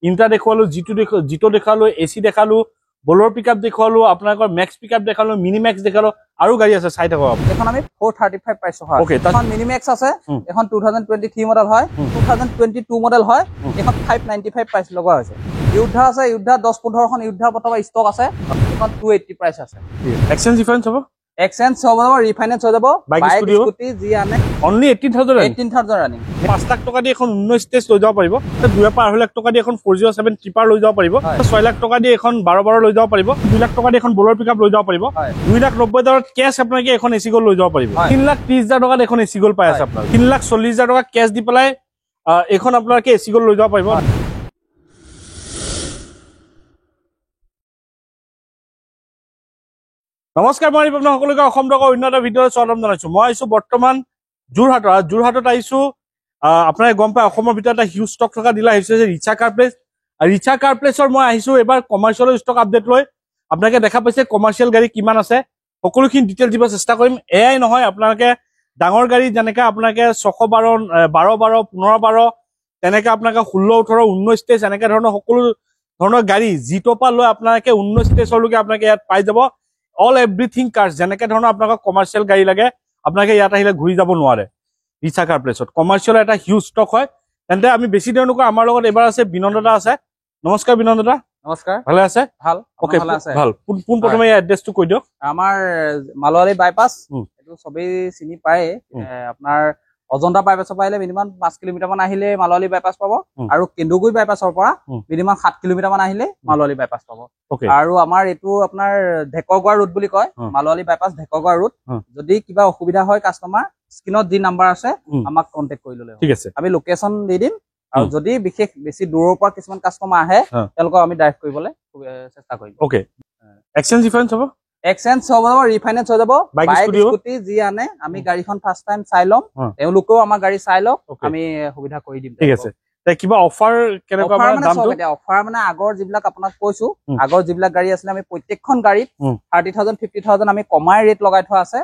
Intra দেখুৱালো, জিটো দেখালো, AC দেখালো, বলৰ পিকআপ দেখুৱালো, আপোনালোকৰ মেক্স পিকআপ দেখালো, মিনি মেক্স দেখালো, আৰু গাড়ী আছে চাই থাকক আপুনি। এখন আমি 435 পাইছো হয়। ওকে, এখন মিনি মেক্স আছে, এখন 2023 মডেল হয়, 2022 মডেল হয়, এখন 595 প্ৰাইচ লগোৱা হৈছে। ইউদ্ধা আছে, ইউদ্ধা 10-15 খন ইউদ্ধা বৰ্তমান ষ্টক আছে, এখন 280 প্ৰাইচ আছে। এক্সচেঞ্জ ডিফাৰেন্স হ'ব, এক্সচেঞ্জ হ'ব, ৰিফাইনেন্স হৈ যাব, বাইক স্কুটি যি আনে অনলি 18,000 ৰানিং। 5 লাখ টকা দি এখন 19 ষ্টেজ লৈ যাব পাৰিব, 2.5 লাখ টকা দি এখন 407 ট্ৰিপাৰ লৈ যাব পাৰিব, 6 লাখ টকা দি এখন 12 লৈ যাব পাৰিব, 2 লাখ টকা দি এখন বলৰ পিকআপ লৈ যাব পাৰিব, 2,90,000 কেছ আপোনালোকে এখন এচি গল লৈ যাব পাৰিব, 3,30,000 টকাত এখন এচি গল পাই আছে আপোনাৰ, 3,40,000 টকা কেছ দি পেলাই এখন আপোনালোকে এচি গল লৈ যাব পাৰিব। নমস্কাৰ, মই আপোনাক সকলোকে অসম ডকৰ উন্নত ভিডিঅ'ত স্বাগতম জনাইছো। মই আহিছো বৰ্তমান যোৰহাটত আহিছো। আপোনালোকে গম পায় অসমৰ ভিতৰত এটা হিউজ ষ্টক থকা ডিলাৰ আহিছে ৰিচা কাৰ প্লেচ। ৰিচা কাৰ প্লেচৰ মই আহিছো এবাৰ কমাৰ্চিয়েল ষ্টক আপডেট লৈ। আপোনালোকে দেখা পাইছে কমাৰ্চিয়েল গাড়ী কিমান আছে, সকলোখিনি ডিটেইল দিব চেষ্টা কৰিম। এয়াই নহয়, আপোনালোকে ডাঙৰ গাড়ী যেনেকৈ আপোনালোকে 612, 12, 15, তেনেকৈ আপোনালোকে 16, 18, 19 ষ্টেজ এনেকৈ ধৰণৰ সকলো ধৰণৰ গাড়ী জিটোৰ পৰা লৈ আপোনালোকে 19 ষ্টেজলৈকে আপোনালোকে ইয়াত পাই যাব। অল এভৰিথিং কাৰ্ছ, যেনেকৈ ধৰণৰ আপোনালোকক কমাৰ্চিয়েল গাড়ী লাগে আপোনালোকে ইয়াত আহিলে ঘূৰি যাব নোৱাৰে। ৰিচা কাৰ প্লেচত কমাৰ্চিয়েল এটা হিউজ ষ্টক হয়। তেন্তে আমি বেছি দেৰি নকৰোঁ, আমাৰ লগত এবাৰ আছে বিনন্দ দা আছে। নমস্কাৰ বিনন্দ দা। নমস্কাৰ, ভালে আছে? ভাল। ওকে, ভাল। পোন প্ৰথমে এই এড্ৰেছটো কৈ দিয়ক। আমাৰ মালোৱাৰী বাইপাছ, এইটো সবেই চিনি পায়। আপোনাৰ অজন্তা বাইপাছৰ পৰা আহিলে মিনিমাম 5 কিলোমিটাৰ মান আহিলে মালোৱাৰী বাইপাছ পাব, আৰু কেন্দুগুৰি বাইপাছৰ পৰা মিনিমাম 7 কিলোমিটাৰ মান আহিলে মালোৱাৰী বাইপাছ পাব। আৰু আমাৰ এইটো আপোনাৰ ঢেকৰগোৱা ৰুট বুলি কয়, মালোৱাৰী বাইপাছ ঢেকৰগোৱা ৰুট। যদি কিবা অসুবিধা হয় কাষ্টমাৰ, স্ক্ৰীনত যি নাম্বাৰ আছে আমাক কণ্টেক্ট কৰি ল'লে ঠিক আছে, আমি লোকেশ্যন দি দিম। আৰু যদি বিশেষ বেছি দূৰৰ পৰা কিছুমান কাষ্টমাৰ আহে তেওঁলোকক আমি ড্ৰাইভ কৰিবলৈ চেষ্টা কৰিম। ওকে, এক্সচেঞ্জ ডিফাৰেন্স হ'ব, এক্সচেঞ্জ হ'ব, ৰিফাইনেন্স হৈ যাব, বাইক স্কুটি যি আনে আমি গাড়ীখন ফাৰ্ষ্ট টাইম চাই ল'ম, তেওঁলোকেও আমাৰ গাড়ী চাই লওক, আমি সুবিধা কৰি দিম। ঠিক আছে, কিবা অফাৰ কেনেকুৱা অফাৰ মানে আগৰ যিবিলাক আপোনাক কৈছো, আগৰ যিবিলাক গাড়ী আছিলে আমি প্ৰত্যেকখন গাড়ীত 30,000 50,000 আমি কমাই ৰেট লগাই থোৱা আছে।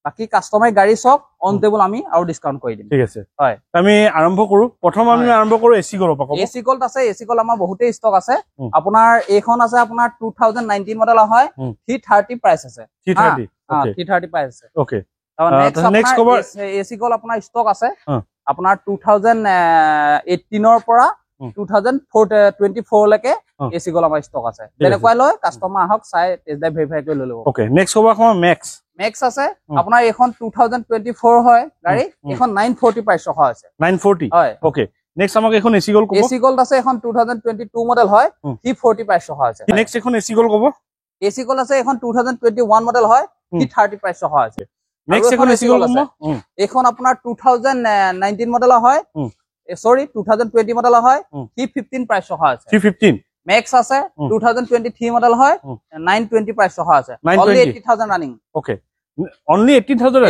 বাকি কাষ্টমাৰ গাড়ী চক অন টেবল আমি আৰু ডিসকাউন্ট কৰি দিম। ঠিক আছে, হয়, আমি আৰম্ভ কৰো। প্ৰথম আমি আৰম্ভ কৰো এচি গলৰ পৰা। এচি গল আছে, এচি গল আমাৰ বহুতেই ষ্টক আছে। আপোনাৰ এইখন আছে আপোনাৰ 2019 মডেল হয়, 330 প্ৰাইচ আছে, 330 প্ৰাইচ আছে। ওকে, নেক্সট কভাৰ এচি গল আপোনাৰ ষ্টক আছে আপোনাৰ 2018 ৰ পৰা 2024 লৈকে এচি গল আমাৰ ষ্টক আছে। তেনেকুৱা লৈ কাষ্টমাৰ আহক, চাই টেষ্ট ড্ৰাইভ ভেৰিফাই কৰি লৈ ল'ব। ওকে, নেক্সট কভাৰ এখন মেক্স আছে আপোনাৰ, এইখন 2024 হয় গাড়ী, এইখন 940 প্ৰাইচ ৰখা আছে। 940 হয়। ওকে, নেক্সট আমাক এখন এচি গল ক'ব। এচি গল আছে, এখন 2022 মডেল হয়, 340 প্ৰাইচ ৰখা আছে। নেক্সট এখন এচি গল ক'ব। এচি গল আছে, এখন 2021 মডেল হয়, 330 প্ৰাইচ ৰখা আছে। নেক্সট এখন এচি গল আছে, এইখন আপোনাৰ 2019 মডেল হয়, সৰি 2020 মডেল হয়, 315 প্ৰাইচ ৰখা আছে। 315 মেক্স আছে, 2023 মডেল হয়, 920 প্ৰাইচ ৰখা আছে। Only 80,000 running. Okay, only 18,000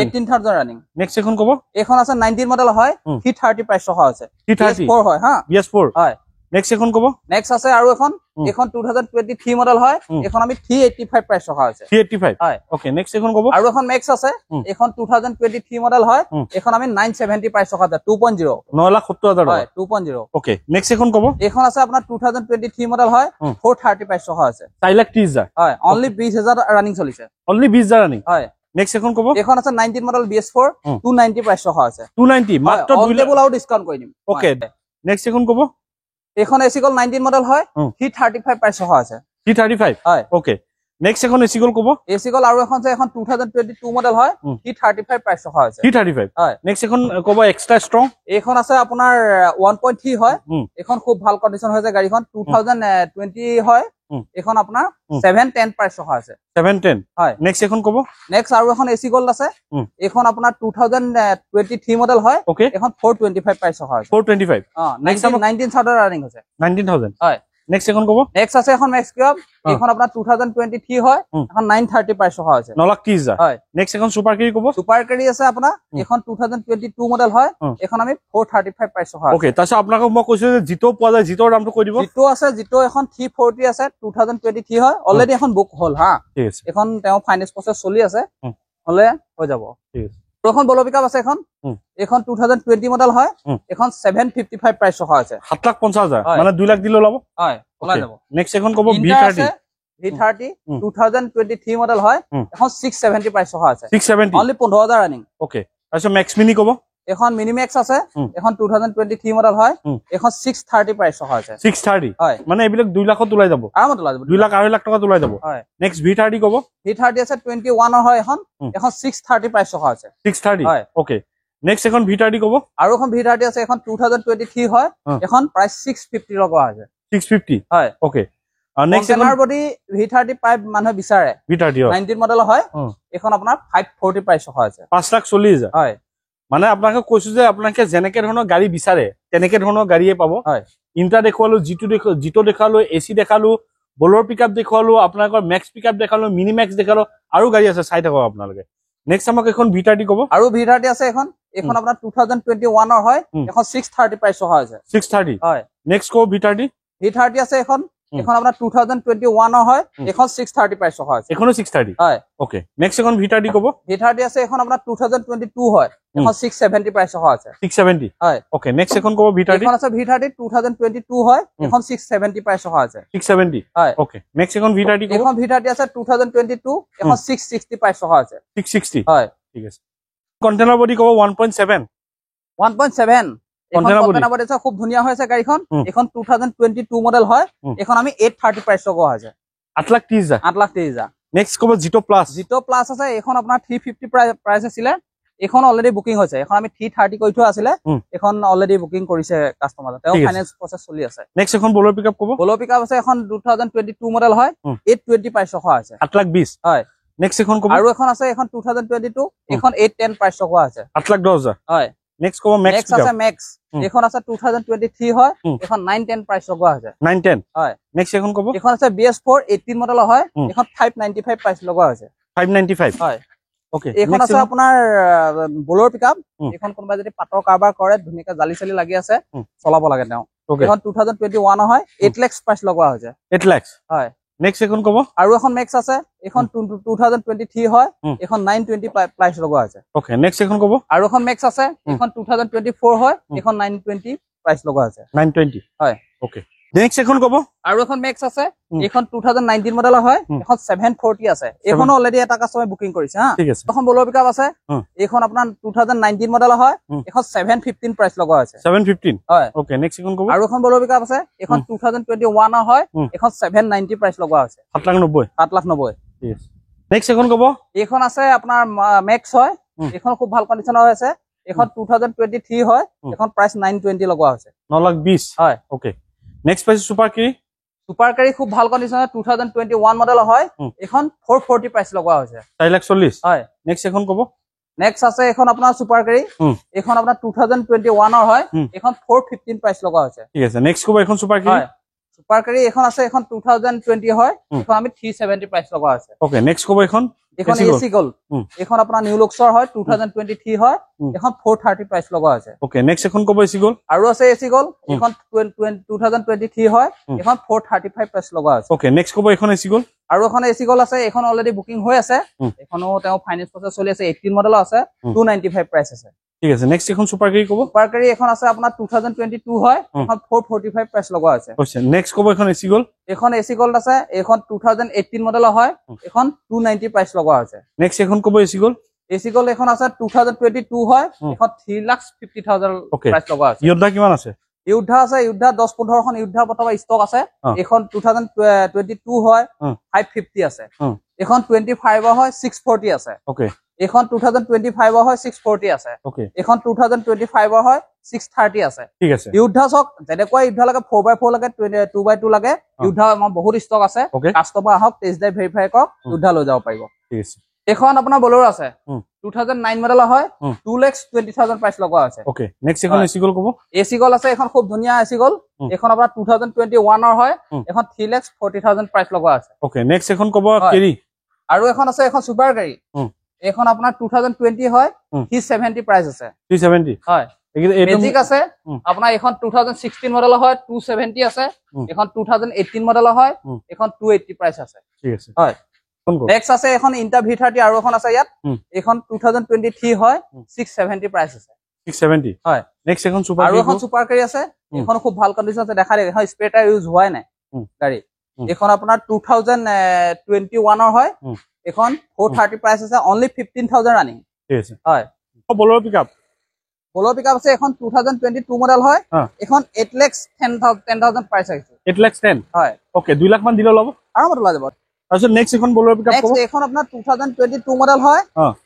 running. Next এখন ক'ব। এইখন আছে 19 মডেল হয়, 330 প্ৰাইচ ৰখা আছে। 330 হয়, হা, BS4 হয়। নেক্সট এখন ক'ব। নেক্সট আছে আৰু এখন, এইখন 2023 মডেল হয়, এইখন আমি 385 প্ৰাইচ ৰখা আছে। 385 হয়। ওকে, নেক্সট এখন ক'ব। আৰু এখন মেক্স আছে, এইখন 2023 মডেল হয়, এইখন আমি 970 প্ৰাইচ ৰখা আছে। 2.0 9,70,000 হয়, 2.0। ওকে, নেক্সট এখন ক'ব। এইখন আছে আপোনাৰ 2023 মডেল হয়, 430 প্ৰাইচ ৰখা আছে। 4,30,000 হয়, অনলি 20,000 ৰানিং চলিছে। অনলি 20,000 ৰানিং হয়। নেক্সট এখন ক'ব। এইখন আছে 19 মডেল BS4, 290 প্ৰাইচ ৰখা আছে। 290 মাত্ৰ 2 লেভেল আৰু ডিসকাউন্ট কৰি দিম। ওকে, নেক্সট এখন ক'ব। এইখন এচি গল 19 মডেল হয়, 335 প্ৰাইচ ৰখা আছে। 335 হয়। ওকে, নেক্সট এখন এচি গল ক'ব। এচি গল আৰু এখন আছে, এখন 2022 মডেল হয়, 335 প্ৰাইচ ৰখা আছে। 335 হয়। নেক্সট এখন ক'ব এক্সট্ৰা ষ্ট্ৰং। এইখন আছে আপোনাৰ 1.3 হয়, এইখন খুব ভাল কন্ডিশন হৈছে গাড়ীখন, 2020 হয়, এইখন আপোনাৰ 710 প্ৰাইচ ৰখা আছে। 710 হয়। নেক্সট এখন ক'ব। নেক্সট আৰু এখন এচি গল আছে, এইখন আপোনাৰ 2023 মডেল হয়, এইখন 425 প্ৰাইচ ৰখা আছে। 425 নেক্সট 19,000 ৰানিং হৈছে। 19,000 হয়। নেক্সট এখন ক'ব। নেক্সট আছে এখন মেক্স কিউব, এইখন আপোনাৰ 2023 হয়, এখন 930 প্ৰাইচ ৰখা আছে। 9,30,000 হয়। নেক্সট এখন সুপাৰ কেৰি ক'ব। সুপাৰ কেৰি আছে আপোনাৰ, এইখন 2022 মডেল হয়, এইখন আমি 435 প্ৰাইচ ৰখা আছে। ওকে, তাৰপিছত আপোনাক মই কৈছো যে জিটো পোৱা যায়, জিটোৰ দামটো কৈ দিব। জিটো আছে, জিটো এখন 340 আছে, 2023 হয়, অলৰেডি এখন বুক হ'ল, হা, ঠিক আছে। এখন তেওঁ ফাইনেন্স প্ৰসেস চলি আছে, হলে হৈ যাব। ঠিক আছে, এখন বলো পিকআপ আছে এখন এখন 2020 মডেল হয় এখন 755 প্ৰাইস ৰখা আছে 7,50,000 মানে 2 লাখ দিলে ওলাব হয় ওলাই যাব নেক্সট এখন কব V30 V30 2023 মডেল হয় এখন 670 প্ৰাইস ৰখা আছে 670 অনলি 15,000 ৰানিং ওকে তাৰপিছত মেক্স মিনি কব এখন মিনি মেক্স আছে এখন 2023 মডেল হয় এখন 630 প্ৰাইস ৰখা আছে 630 হয় মানে এইবিলাক 2 লাখত ওলাই যাব আৰামত ওলাই যাব 2 লাখ 2.5 লাখ টকাত ওলাই যাব হয় নেক্সট V30 কব V30 আছে 21 ৰ হয় এখন এখন 630 প্ৰাইস ৰখা আছে 630 হয় ওকে নেক্সট এখন V30 কব আৰু এখন V30 আছে এখন 2023 হয় এখন প্ৰাইস 650 লগা আছে 650 হয় ওকে নেক্সট এখন বডি V30 পাইপ মানুহে বিচাৰে V30 19 মডেল হয় এখন আপোনাৰ 540 প্ৰাইস ৰখা আছে 5,40,000 হয় মানে আপোনাক কৈছো যে আপোনাকে জেনেকে ধৰণৰ গাড়ী বিচাৰে তেনেকে ধৰণৰ গাড়ীয়ে পাব হয় ইন্টা দেখুৱালো জিটো দেখালো এসি দেখালো বলৰ পিকআপ দেখুৱালো আপোনাকৰ মেক্স পিকআপ দেখালো মিনি মেক্স দেখালো আৰু গাড়ী আছে চাই থাকক আপোনালোকে নেক্সট আমাক এখন V30 কব আৰু V30 আছে এখন আপোনাৰ 2021 ৰ হয় এখন 630 প্ৰাইস ৰখা আছে 630 হয় নেক্সট কব V30 আছে এখন আপোনাৰ 2021 ৰ হয় এখন 630 প্ৰাইস ৰখা আছে এখনো 630 হয় ওকে নেক্সট এখন V30 কব V30 আছে এখন আপোনাৰ 2022 হয় এখন 670 প্ৰাইস ৰখা আছে 670 হয় ওকে নেক্সট এখন কব V30 এখন আছে V30 2022 হয় এখন 670 প্ৰাইস ৰখা আছে 670 হয় ওকে নেক্সট এখন V30 কব এখন V30 আছে 2022 এখন 660 প্ৰাইস ৰখা আছে 660 হয় ঠিক আছে কন্টেইনাৰ বডি কব 1.7 1.7 কন্টেইনাৰ বডি আছে খুব ধুনীয়া হৈছে গাড়ীখন এখন 2022 মডেল হয় এখন আমি 830 প্ৰাইস লগোৱা হৈছে 8,30,000 8,30,000 নেক্সট কব জিটো প্লাস আছে এখন আপোনাৰ 350 প্ৰাইস আছিলে এখন অলৰেডি বুকিং হৈছে এখন আমি 330 কৰি থোৱা আছিলে এখন অলৰেডি বুকিং কৰিছে কাস্টমাৰে তেওঁ ফাইনান্স প্ৰসেস চলি আছে নেক্সট এখন বলৰ পিকআপ কব বলৰ পিকআপ আছে এখন 2022 মডেল হয় 820 প্ৰাইস ৰখা আছে 8,20,000 হয় নেক্সট এখন কব আৰু এখন আছে এখন 2022 এখন 810 প্ৰাইস ৰখা আছে 8,10,000 হয় নেক্সট কব মেক্স আছে মেক্স এখন আছে 2023 হয় এখন 910 প্ৰাইস লগোৱা আছে 910 হয় নেক্সট এখন কব এখন আছে BS4 18 মডেল হয় এখন 595 প্ৰাইস লগোৱা আছে 595 হয় ওকে এখন আছে আপোনাৰ বলৰ পিকআপ এখন কোনবা যদি পাটৰ কাৰবাৰ কৰে ধুনিকা জালি চালি লাগি আছে চলাব লাগে তেওঁ এখন 2021 হয় 8 লাখ প্ৰাইস লগোৱা হৈছে 8 লাখ হয় নেক্সট এখন কব আৰু এখন মেক্স আছে এখন 2023 হয় এখন 920 প্ৰাইস লগোৱা আছে ওকে নেক্সট এখন কব আৰু এখন মেক্স আছে এখন 2024 হয় এখন 920 প্ৰাইস লগোৱা আছে 920 হয় ওকে নেক্সট এখন কব আৰু এখন মেক্স আছে এখন 2019 মডেল হয় এখন 740 আছে এখন অলৰেডি এটা কাস্টমাৰ বুকিং কৰিছে হা ঠিক আছে এখন বলৰ পিকআপ আছে এখন আপোনাৰ 2019 মডেল হয় এখন 715 প্ৰাইস লগোৱা আছে 715 হয় ওকে নেক্সট এখন কব আৰু এখন বলৰ পিকআপ আছে এখন 2021 হয় এখন 790 প্ৰাইস লগোৱা আছে 7,90,000 790 ঠিক আছে নেক্সট এখন কব এখন আছে আপোনাৰ মেক্স হয় এখন খুব ভাল কন্ডিশনৰ আছে এখন 2023 হয় এখন প্ৰাইস 920 লগোৱা হৈছে 9,20,000 হয় ওকে নেক্সট পাইছে সুপাৰ কেৰি খুব ভাল কন্ডিশনৰ 2021 মডেল হয় এখন 440 প্ৰাইস লগোৱা হৈছে 4,40,000 হয় নেক্সট এখন কব নেক্সট আছে এখন আপোনাৰ সুপাৰ কেৰি এখন আপোনাৰ 2021 হয় এখন 415 প্ৰাইস লগোৱা হৈছে ঠিক আছে নেক্সট কব এখন সুপাৰ কেৰি সুপাৰ কেৰি এখন আছে এখন 2020 হয় এখন আমি 370 প্ৰাইস লগোৱা আছে ওকে নেক্সট কব এখন এসি গোল এখন আপোনাৰ নিউ লুক্সৰ হয় 2023 হয় এখন 430 প্ৰাইস লগোৱা আছে ওকে নেক্সট এখন কব এসি গোল আৰু আছে এসি গোল এখন 2023 হয় এখন 435 প্ৰাইস লগোৱা আছে ওকে নেক্সট কব এখন এসি গোল আৰু এখন এসি গোল আছে এখন অলৰেডি বুকিং হৈ আছে এখনো তেওঁ ফাইনান্স প্ৰসেস চলি আছে 18 মডেল আছে 295 প্ৰাইস আছে ঠিক আছে নেক্সট এখন সুপাৰ কেৰি কব সুপাৰ কেৰি এখন আছে আপোনাৰ 2022 হয় এখন 445 প্ৰাইস লগোৱা আছে নেক্সট কব এখন এসি গোল এখন এসি গোল্ড আছে এখন 2018 মডেল হয় এখন 290 প্ৰাইস লগোৱা আছে নেক্সট এখন কব এসি গোল এখন আছে 2022 হয় এখন 3,50,000 প্ৰাইস লগোৱা আছে ইয়োদ্ধা কিমান আছে ইয়োদ্ধা আছে ইয়োদ্ধা 10-15 খন ইয়োদ্ধা বৰ্তমান ষ্টক আছে এখন 2022 হয় 550 আছে এখন 25 হয় 640 আছে ওকে এখন 2025 হয় 640 আছে ওকে এখন 2025 হয় 630 আছে ঠিক আছে ইয়োদ্ধা চক যেনেকৈ ইয়োদ্ধা লাগে 4x4 লাগে 2x2 লাগে ইয়োদ্ধা আমাৰ বহুত ষ্টক আছে কাস্টমাৰ আহক টেষ্ট ড্ৰাইভ ভেৰিফাই কৰক ইয়োদ্ধা লৈ যাব পাৰিব ঠিক আছে এখন আপোনাৰ বলেৰো আছে 2009 মডেল হয় 2,20,000 প্ৰাইস লগোৱা আছে ওকে নেক্সট এখন এসি গোল কব এসি গোল আছে এখন খুব ধুনীয়া এসি গোল এখন আপোনাৰ 2021 ৰ হয় এখন 3,40,000 প্ৰাইস লগোৱা আছে ওকে নেক্সট এখন কব কেৰি আৰু এখন আছে এখন সুপাৰ গাড়ী এখন আপোনাৰ 2020 হয় 370 প্ৰাইস আছে 370 হয় মেজিক আছে আপোনাৰ এখন 2016 মডেল হয় 270 আছে এখন 2018 মডেল হয় এখন 280 প্ৰাইস আছে ঠিক আছে হয় নেক্সট আছে এখন ইণ্টা V30 আৰু এখন আছে ইয়াত এখন 2023 হয় 670 প্ৰাইচ আছে 670 হয় নেক্সট এখন সুপাৰ আৰু এখন সুপাৰ কেৰি আছে এখন খুব ভাল কন্ডিশন আছে দেখা দেখে স্প্ৰে টায়াৰ ইউজ হোৱাই নাই গাড়ী এখন আপোনাৰ 2021 ৰ হয় এখন 430 প্ৰাইচ আছে অনলি 15000 ৰানিং ঠিক আছে হয় বলেৰো পিকআপ আছে এখন 2022 মডেল হয় এখন 8,10,000 প্ৰাইচ আছে 8,10,000 হয় ওকে 2 লাখ মান দিলে ল'ব আৰামত ওলাই যাব তাৰপিছত নেক্সট এখন বলেৰো পিকআপ নেক্সট এখন আপোনাৰ 2022 মডেল হয়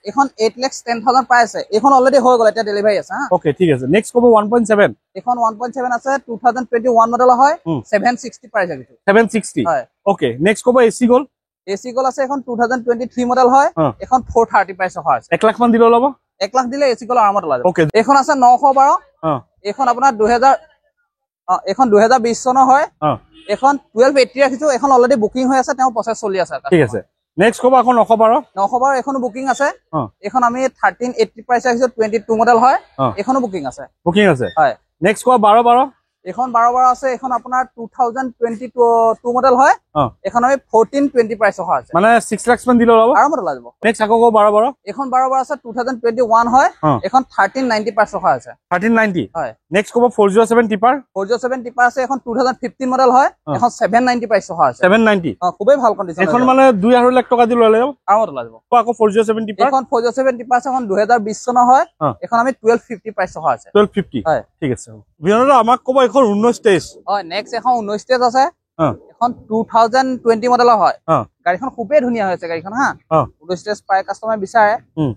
এখন 8,10,000 প্ৰাইচ আছে এখন অলৰেডি হৈ গ'ল এটা ডেলিভাৰী আছে হা ওকে ঠিক আছে নেক্সট ক'ব 1.7 এখন 1.7 আছে 2021 মডেল হয় 760 প্ৰাইচ আছে 760 হয় ওকে নেক্সট ক'ব এসি গ'ল আছে এখন 2023 মডেল হয় এখন 430 প্ৰাইচ হয় 1 লাখ মান দিলে ল'ব 1 লাখ দিলে এসি গ'ল আৰামত ওলাই যাব ওকে এখন আছে 912 এখন আপোনাৰ 2000 এখন 2020 চনৰ হয় এখন 1280 ৰাখিছো এখন অলৰেডি বুকিং হৈ আছে তেওঁ প্ৰসেস চলি আছে ঠিক আছে নেক্সট ক'ব এখন 912 এখনো বুকিং আছে এখন আমি 1380 প্ৰাইচ ৰাখিছো 22 মডেল হয় এখনো বুকিং আছে হয় নেক্সট ক'ব 12 এখন 12 আছে এখন আপোনাৰ 2022 মডেল হয় এখন আমি 1420 প্ৰাইচ হয় আছে মানে 6 লাখ মান দিলে ল'ব আৰামত ওলাই যাব নেক্সট আকৌ ক'ব 12 এখন 12 আছে 2021 হয় এখন 1390 প্ৰাইচ হয় আছে 1390 হয় নেক্সট ক'ব 407 টিপাৰ 407 টিপাৰ আছে এখন 2015 মডেল হয় এখন 790 প্ৰাইচ হয় আছে 790 খুবেই ভাল কন্ডিশন এখন মানে 2.5 লাখ টকা দি ল'লে আৰামত ওলাই যাব আকৌ 407 টিপাৰ এখন 407 টিপাৰ আছে এখন 2020 চনৰ হয় এখন আমি 1250 প্ৰাইচ হয় আছে 1250 হয় ঠিক আছে বিনৰা আমাক ক'ব এখন 19 ষ্টেজ হয় নেক্সট এখন 19 ষ্টেজ আছে এখন 2020 মডেলৰ হয় গাড়ীখন খুবেই ধুনীয়া হৈছে গাড়ীখন হা 19 ষ্টেজ পাই কাস্টমাৰ বিচাৰে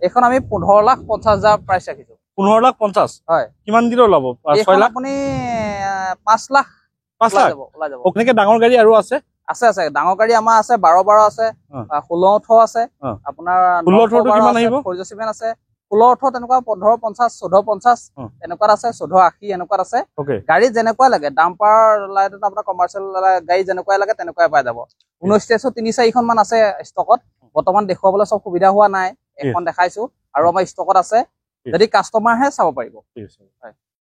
এখন আমি 15,50,000 প্ৰাইচ ৰাখিছো 15,50,000 হয় কিমান দিলে ল'ব 6 লাখ আপুনি 5 লাখ ওলাই যাব ওকে ডাঙৰ গাড়ী আৰু আছে আছে ডাঙৰ গাড়ী আমাৰ আছে 12 আছে 16 আছে আপোনাৰ 16 টো কিমান আহিব 407 আছে 16 তেনেকুৱা 1550 1450 এনেকুৱা আছে 1480 এনেকুৱা আছে গাড়ী যেনেকুৱা লাগে ডাম্পাৰ লাইটত আপোনাৰ কমাৰ্চিয়েল গাড়ী যেনেকুৱা লাগে তেনেকুৱাই পাই যাব 19 ষ্টেজত 3-4খন মান আছে ষ্টকত বৰ্তমান দেখুৱাবলৈ সব সুবিধা হোৱা নাই এখন দেখাইছো আৰু আমাৰ ষ্টকত আছে যদি কাস্টমাৰ হে চাব পাৰিব